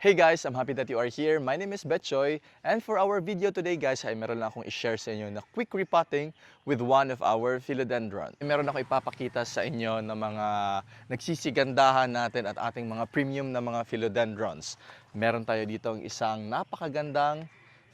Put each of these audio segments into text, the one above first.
Hey guys, I'm happy that you are here. My name is Betchoy, and for our video today guys, ay meron lang akong i-share sa inyo na quick repotting with one of our philodendron. Meron ako ipapakita sa inyo ng mga nagsisigandahan natin at ating mga premium na mga philodendrons. Meron tayo dito ang isang napakagandang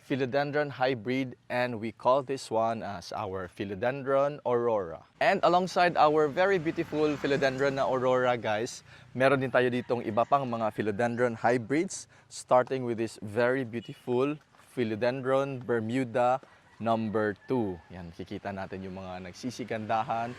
philodendron hybrid, and we call this one as our philodendron aurora. And alongside our very beautiful philodendron na aurora guys, meron din tayo ditong iba pang mga philodendron hybrids, starting with this very beautiful philodendron bermuda number 2. Yan, kikita natin yung mga nagsisigandahan,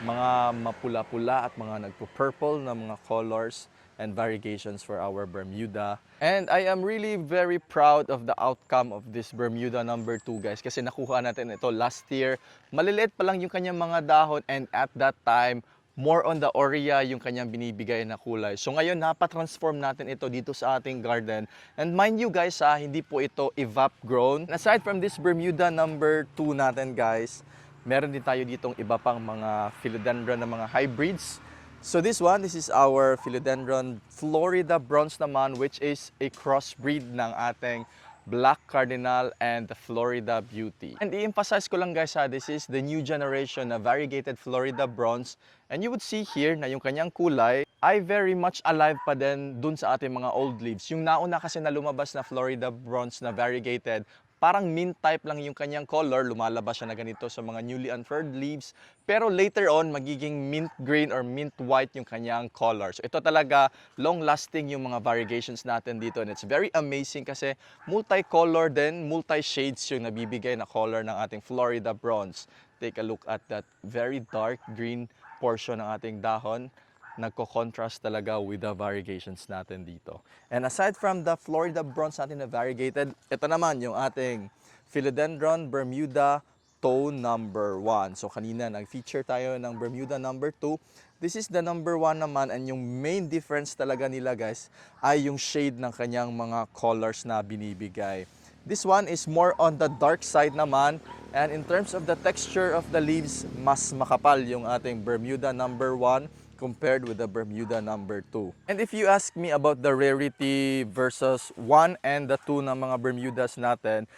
mga mapula-pula at mga nagpo-purple na mga colors and variegations for our Bermuda. And I am really very proud of the outcome of this Bermuda number 2 guys, kasi nakuha natin ito last year. Maliliit pa lang yung kanyang mga dahon, and at that time, more on the aurea yung kanyang binibigay na kulay. So ngayon, napatransform natin ito dito sa ating garden. And mind you guys, hindi po ito evap grown. Aside from this Bermuda number 2 natin guys, meron din tayo ditong iba pang mga philodendron na mga hybrids. So this is our philodendron Florida bronze naman, which is a crossbreed ng ating Black Cardinal and the Florida Beauty. And i-emphasize ko lang guys, this is the new generation na variegated Florida bronze. And you would see here na yung kanyang kulay ay very much alive pa din dun sa ating mga old leaves. Yung nauna kasi na lumabas na Florida bronze na variegated, parang mint type lang yung kanyang color, lumalabas siya na ganito sa mga newly unfurled leaves. Pero later on, magiging mint green or mint white yung kanyang color. So ito talaga, long-lasting yung mga variegations natin dito. And it's very amazing kasi multicolor din, multi-shades yung nabibigay na color ng ating Florida bronze. Take a look at that very dark green portion ng ating dahon. Nagko-contrast talaga with the variegations natin dito. And aside from the Florida bronze natin na variegated, ito naman yung ating Philodendron Bermuda Tone number 1. So kanina nag-feature tayo ng Bermuda number 2. This is the number 1 naman, and yung main difference talaga nila guys ay yung shade ng kanyang mga colors na binibigay. This one is more on the dark side naman, and in terms of the texture of the leaves, mas makapal yung ating Bermuda number 1 compared with the Bermuda number 2. And if you ask me about the rarity versus 1 and the 2 na mga Bermudas natin,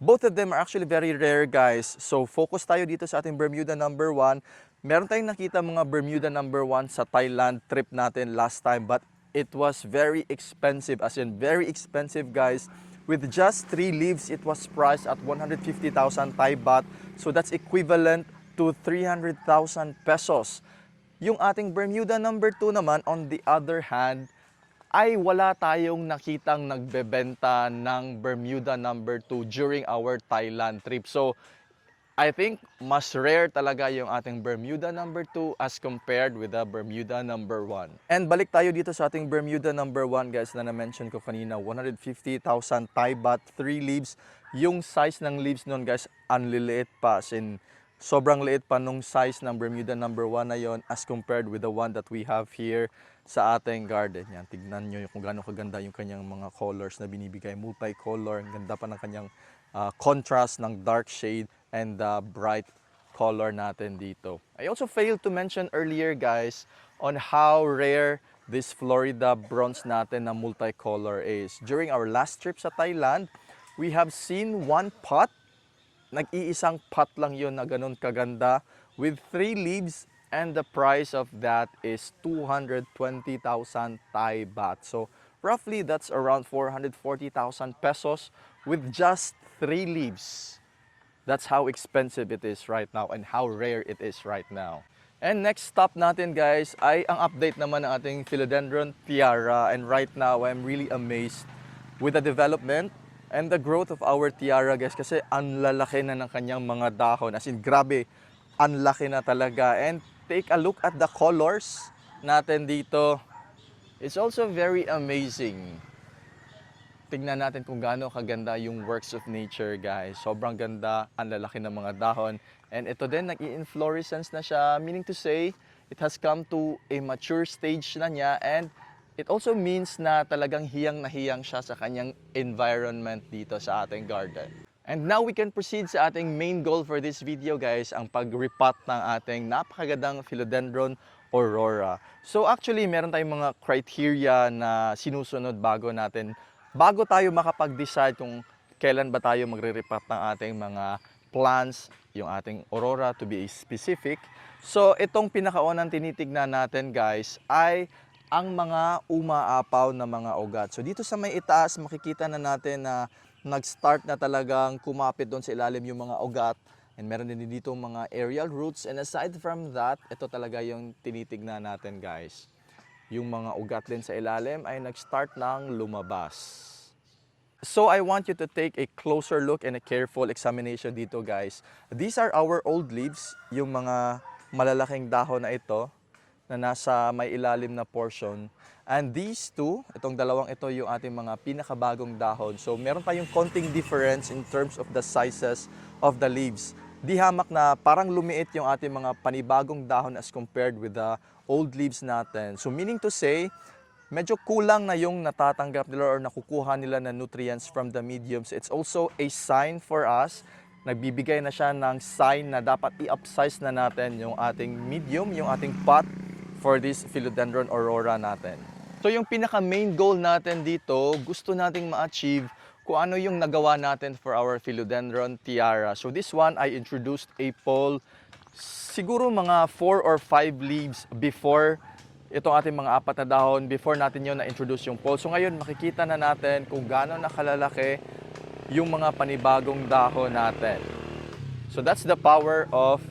both of them are actually very rare guys. So focus tayo dito sa ating Bermuda number 1. Meron tayong nakita mga Bermuda number 1 sa Thailand trip natin last time, but it was very expensive, as in very expensive guys. With just 3 leaves, it was priced at 150,000 Thai baht. So that's equivalent to 300,000 pesos. Yung ating Bermuda number 2 naman, on the other hand, ay wala tayong nakitang nagbebenta ng Bermuda number 2 during our Thailand trip. So, I think mas rare talaga yung ating Bermuda number 2 as compared with the Bermuda number 1. And balik tayo dito sa ating Bermuda number 1 guys na na-mention ko kanina, 150,000 Thai baht, 3 leaves. Yung size ng leaves nun guys, anliliit pa, as in sobrang liit pa nung size ng Bermuda number 1 na yon as compared with the one that we have here sa ating garden. Yan, tignan nyo kung gaano kaganda yung kanyang mga colors na binibigay. Multicolor, ang ganda pa ng kanyang contrast ng dark shade and the bright color natin dito. I also failed to mention earlier guys on how rare this Florida bronze natin na multicolor is. During our last trip sa Thailand, we have seen one pot. Nag-iisang pot lang yun na ganun kaganda with 3 leaves, and the price of that is 220,000 Thai baht. So roughly that's around 440,000 pesos with just 3 leaves. That's how expensive it is right now and how rare it is right now. And next stop natin guys ay ang update naman ng ating Philodendron tiara, and right now I'm really amazed with the development and the growth of our tiara guys, kasi ang lalaki na ng kanyang mga dahon. As in, grabe, ang laki na talaga. And take a look at the colors natin dito. It's also very amazing. Tingnan natin kung gaano kaganda yung works of nature guys. Sobrang ganda, ang lalaki ng mga dahon. And ito din, nag-i-inflorescence na siya. Meaning to say, it has come to a mature stage na niya, and it also means na talagang hiyang na hiyang siya sa kanyang environment dito sa ating garden. And now we can proceed sa ating main goal for this video guys, ang pag-repot ng ating napakagandang Philodendron aurora. So actually, meron tayong mga criteria na sinusunod bago tayo makapag-decide kung kailan ba tayo magre-repot ng ating mga plants, yung ating aurora to be specific. So itong pinakaunang tinitignan natin guys ay ang mga umaapaw na mga ugat. So dito sa may itaas, makikita na natin na nag-start na talagang kumapit doon sa ilalim yung mga ugat. And meron din dito mga aerial roots. And aside from that, ito talaga yung tinitignan natin guys. Yung mga ugat din sa ilalim ay nag-start ng lumabas. So I want you to take a closer look and a careful examination dito guys. These are our old leaves, yung mga malalaking dahon na ito na nasa may ilalim na portion. And these two, itong dalawang ito yung ating mga pinakabagong dahon. So meron tayong konting difference in terms of the sizes of the leaves. Di hamak na parang lumiit yung ating mga panibagong dahon as compared with the old leaves natin. So meaning to say, medyo kulang na yung natatanggap nila or nakukuha nila na nutrients from the mediums. It's also a sign for us. Nagbibigay na siya ng sign na dapat i-upsize na natin yung ating medium, yung ating pot for this Philodendron aurora natin. So yung pinaka-main goal natin dito, gusto nating ma-achieve kung ano yung nagawa natin for our Philodendron tiara. So this one, I introduced a pole siguro mga 4 or 5 leaves before itong ating mga 4 na dahon, before natin yun na-introduce yung pole. So ngayon, makikita na natin kung gaano nakalalaki yung mga panibagong dahon natin. So that's the power of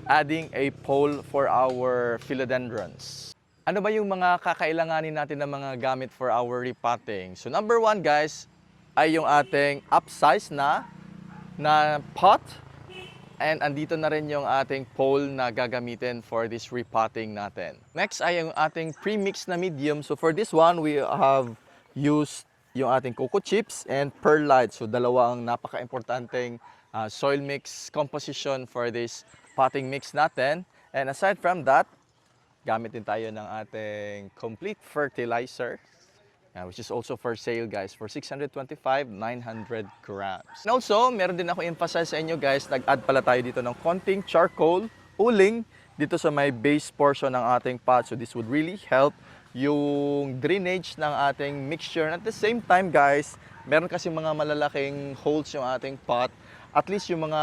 adding a pole for our philodendrons. Ano ba yung mga kakailanganin natin ng mga gamit for our repotting? So number 1 guys, ay yung ating upsize na pot. And andito na rin yung ating pole na gagamitin for this repotting natin. Next ay yung ating pre-mix na medium. So for this one, we have used yung ating cocoa chips and perlite. So dalawa ang napaka-importanteng soil mix composition for this potting mix natin. And aside from that, gamit din tayo ng ating complete fertilizer, which is also for sale guys for 625, 900 grams. And also, meron din ako emphasize sa inyo guys, nag-add pala tayo dito ng konting charcoal, uling, dito sa may base portion ng ating pot. So this would really help yung drainage ng ating mixture. And at the same time guys, meron kasi mga malalaking holes yung ating pot. At least yung mga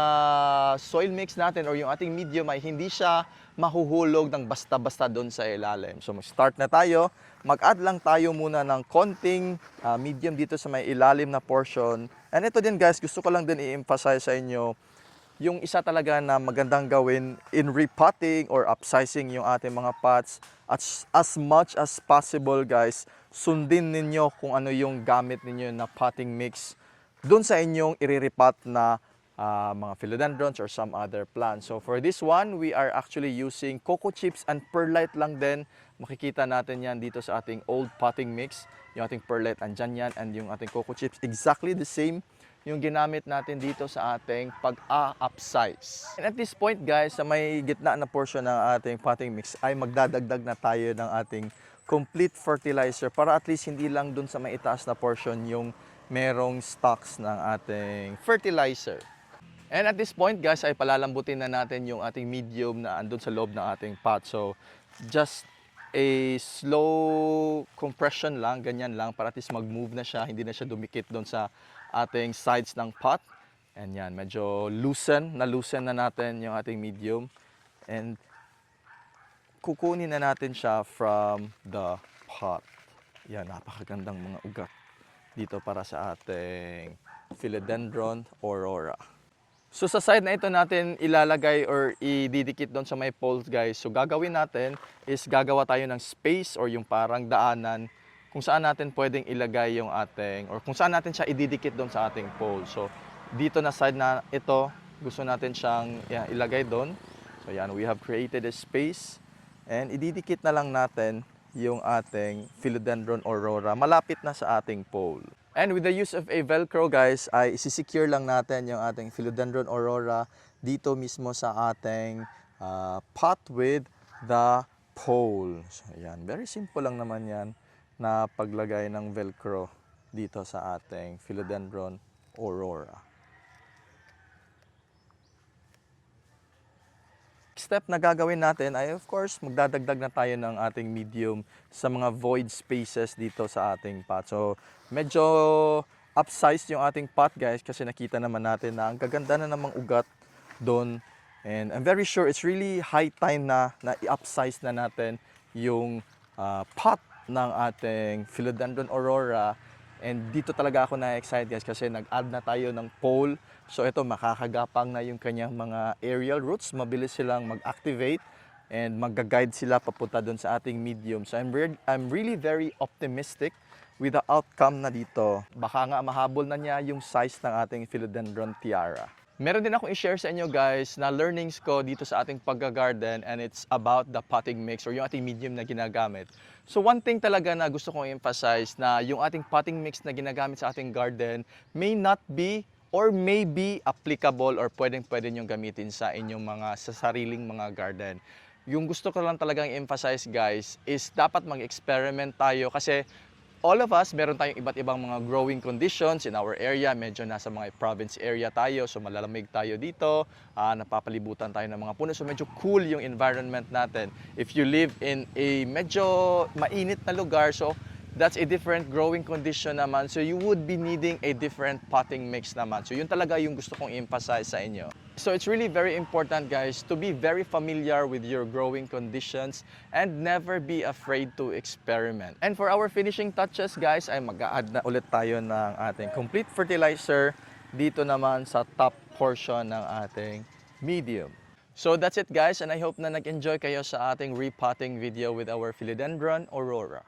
soil mix natin or yung ating medium ay hindi siya mahuhulog ng basta-basta doon sa ilalim. So mag-start na tayo. Mag-add lang tayo muna ng konting medium dito sa may ilalim na portion. And ito din guys, gusto ko lang din i-emphasize sa inyo yung isa talaga na magandang gawin in repotting or upsizing yung ating mga pots. As much as possible guys, sundin ninyo kung ano yung gamit ninyo na potting mix doon sa inyong i-repot na mga philodendrons or some other plants. So for this one, we are actually using cocoa chips and perlite lang din. Makikita natin yan dito sa ating old potting mix. Yung ating perlite andyan yan and yung ating cocoa chips exactly the same yung ginamit natin dito sa ating pag-upsize. And at this point guys, sa may gitna na portion ng ating potting mix ay magdadagdag na tayo ng ating complete fertilizer para at least hindi lang dun sa may itaas na portion yung merong stocks ng ating fertilizer. And at this point guys, ay palalambutin na natin yung ating medium na andun sa loob ng ating pot. So just a slow compression lang, ganyan lang, para at least mag-move na siya, hindi na siya dumikit doon sa ating sides ng pot. And yan, medyo loosen na natin yung ating medium. And kukunin na natin siya from the pot. Yan, napakagandang mga ugat dito para sa ating Philodendron aurora. So sa side na ito natin ilalagay or ididikit doon sa may poles guys. So gagawin natin is gagawa tayo ng space or yung parang daanan kung saan natin pwedeng ilagay yung ating or kung saan natin siya ididikit doon sa ating pole. So dito na side na ito, gusto natin siyang ilagay doon. So yan, we have created a space and ididikit na lang natin yung ating Philodendron aurora malapit na sa ating pole. And with the use of a Velcro guys, ay isisecure lang natin yung ating Philodendron aurora dito mismo sa ating pot with the pole. So yan, very simple lang naman yan na paglagay ng Velcro dito sa ating Philodendron aurora. Next step na gagawin natin ay of course magdadagdag na tayo ng ating medium sa mga void spaces dito sa ating pot. So medyo upsize yung ating pot guys kasi nakita naman natin na ang gaganda na namang ugat doon. And I'm very sure it's really high time na i-upsize na natin yung pot ng ating Philodendron aurora. And dito talaga ako na-excite guys kasi nag-add na tayo ng pole. So ito makakagapang na yung kanyang mga aerial roots. Mabilis silang mag-activate and mag-guide sila papunta doon sa ating medium. So I'm really very optimistic with the outcome na dito. Baka nga mahabol na niya yung size ng ating Philodendron tiara. Meron din akong i-share sa inyo guys na learnings ko dito sa ating pagga-garden, and it's about the potting mix or yung ating medium na ginagamit. So one thing talaga na gusto kong emphasize na yung ating potting mix na ginagamit sa ating garden may not be or may be applicable or pwedeng-pwede nyong gamitin sa inyong sa sariling mga garden. Yung gusto ko lang talagang emphasize guys is dapat mag-experiment tayo kasi all of us, meron tayong iba't ibang mga growing conditions in our area. Medyo nasa mga province area tayo, so malalamig tayo dito. Napapalibutan tayo ng mga puno, so medyo cool yung environment natin. If you live in a medyo mainit na lugar, so that's a different growing condition naman. So you would be needing a different potting mix naman. So yun talaga yung gusto kong emphasize sa inyo. So it's really very important guys to be very familiar with your growing conditions and never be afraid to experiment. And for our finishing touches guys ay mag-a-add na ulit tayo ng ating complete fertilizer dito naman sa top portion ng ating medium. So that's it guys, and I hope na nag-enjoy kayo sa ating repotting video with our Philodendron aurora.